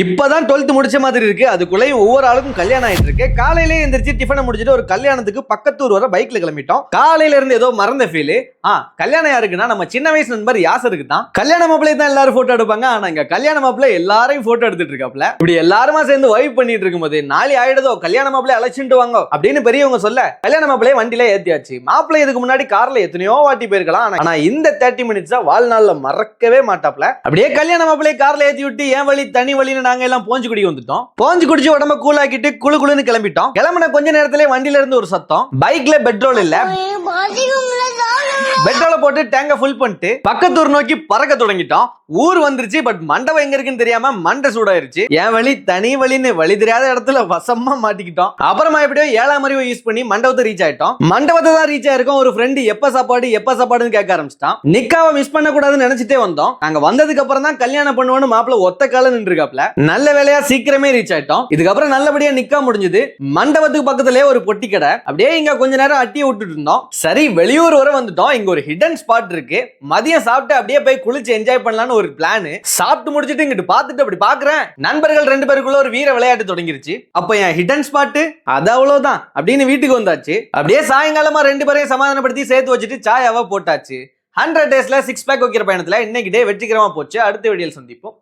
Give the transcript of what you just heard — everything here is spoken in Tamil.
இப்பதான் 12th முடிச்ச மாதிரி இருக்கு. அதுக்குள்ளேயும் ஒவ்வொரு ஆளுக்கும் கல்யாணம் ஆயிட்டு இருக்கு. காலையிலே எந்திரிச்சு டிஃபனை முடிச்சிட்டு ஒரு கல்யாணத்துக்கு பக்கத்தூர் வர பைக்ல கிளம்பிட்டோம். காலையில இருந்து ஏதோ மறந்த ஃபீல். கல்யாணம் யாருக்குன்னா நம்ம சின்ன வயசு நண்பர் யாசருக்கு தான். கல்யாண மாப்பிள்ளை தான் எல்லாரும் போட்டோ எடுப்பாங்க. ஆனா இங்க கல்யாண மாப்பிள்ளை எல்லாரையும் போட்டோ எடுத்துட்டு இருக்காப்ல. இப்படி எல்லாருமா சேர்ந்து வைப் பண்ணிட்டு இருக்கும்போது நாளை ஆயிடுதோ கல்யாண மாப்பிள்ளை அழைச்சிட்டு வாங்க அப்படின்னு பெரியவங்க சொல்ல கல்யாண மாப்பிள்ளைய வண்டியில ஏத்தியாச்சு. மாப்பிள்ளை இதுக்கு முன்னாடி கார்ல எத்தனையோ வாட்டி போயிருக்கலாம். ஆனா இந்த 30 மினிட்ஸா வாழ்நாள்ல மறக்கவே மாட்டாப்ல. அப்படியே கல்யாண மாப்பிள்ளைய கார்ல ஏத்தி விட்டு ஏன் வழி தனி வழின்னு நாங்க எல்லாம் போஞ்சு குடிக்க வந்துட்டோம். போஞ்சு குடிச்சு உடம்ப கூலாக்கிட்டு குளு குளுன்னு கிளம்பிட்டோம். கிளம்பின கொஞ்ச நேரத்திலே வண்டியில இருந்து ஒரு சத்தம். பைக்ல பெட்ரோல் இல்ல. பெட்ரோலை போட்டு டேங்க ஃபுல் பண்ணிட்டு பக்கத்தூர் நோக்கி பறக்க தொடங்கிட்டோம். ஊர் வந்துருச்சு. பட் மண்டபம் எங்க இருக்குன்னு தெரியாம மண்டை சூடாயிருச்சு. என் வழி தனி வழின்னு வழி தெரியாத இடத்துல வசமா மாட்டிக்கிட்டோம். அப்புறமா எப்படியோ 7ஆம் அறிவை யூஸ் பண்ணி மண்டபத்தை ரீச் ஆயிட்டோம். மண்டபத்தை தான் ரீச் ஆயிருக்கோம். ஒரு ஃப்ரெண்டு எப்ப சாப்பாடுன்னு கேட்க ஆரம்பிச்சிட்டான். நிக்காவை மிஸ் பண்ண கூடாதுன்னு நினைச்சிட்டே வந்தோம். நாங்க வந்ததுக்கு அப்புறம் தான் கல்யாணம் பண்ணுவோன்னு மாப்பிள்ள ஒத்த கால நின்று இருக்காப்ல. நல்ல வேலையா சீக்கிரமே ரீச் ஆயிட்டோம். இதுக்கப்புறம் நல்லபடியா நிக்கா முடிஞ்சது. மண்டபத்துக்கு பக்கத்திலே ஒரு பொட்டி கடை. அப்படியே இங்க கொஞ்ச நேரம் அட்டி விட்டுட்டு இருந்தோம். சரி வெளியூர் வரை வந்துட்டோம். இங்க ஒரு ஹிடன் ஸ்பாட் இருக்கு. மதியம் சாப்பிட்டு அப்படியே போய் குளிச்சு என்ஜாய் பண்ணலாம்னு ஒரு பிளான். சாப்பிட்டு முடிச்சிட்டு இங்கிட்டு பார்த்துட்டு அப்படி பாக்குறேன் நண்பர்கள் 2 பேருக்குள்ள ஒரு வீர விளையாட்டு தொடங்கிருச்சு. அப்ப என் ஹிடன் ஸ்பாட் அது அவ்வளவுதான் அப்படின்னு வீட்டுக்கு வந்தாச்சு. அப்படியே சாயங்காலமா 2 பேரையும் சமாதானப்படுத்தி சேர்த்து வச்சுட்டு சாயாவா போட்டாச்சு. 100 டேஸ்ல 6 பேக் வைக்கிற பயணத்துல இன்னைக்கு டே வெற்றிகரமா போச்சு. அடுத்த வீடியோல சந்திப்போம்.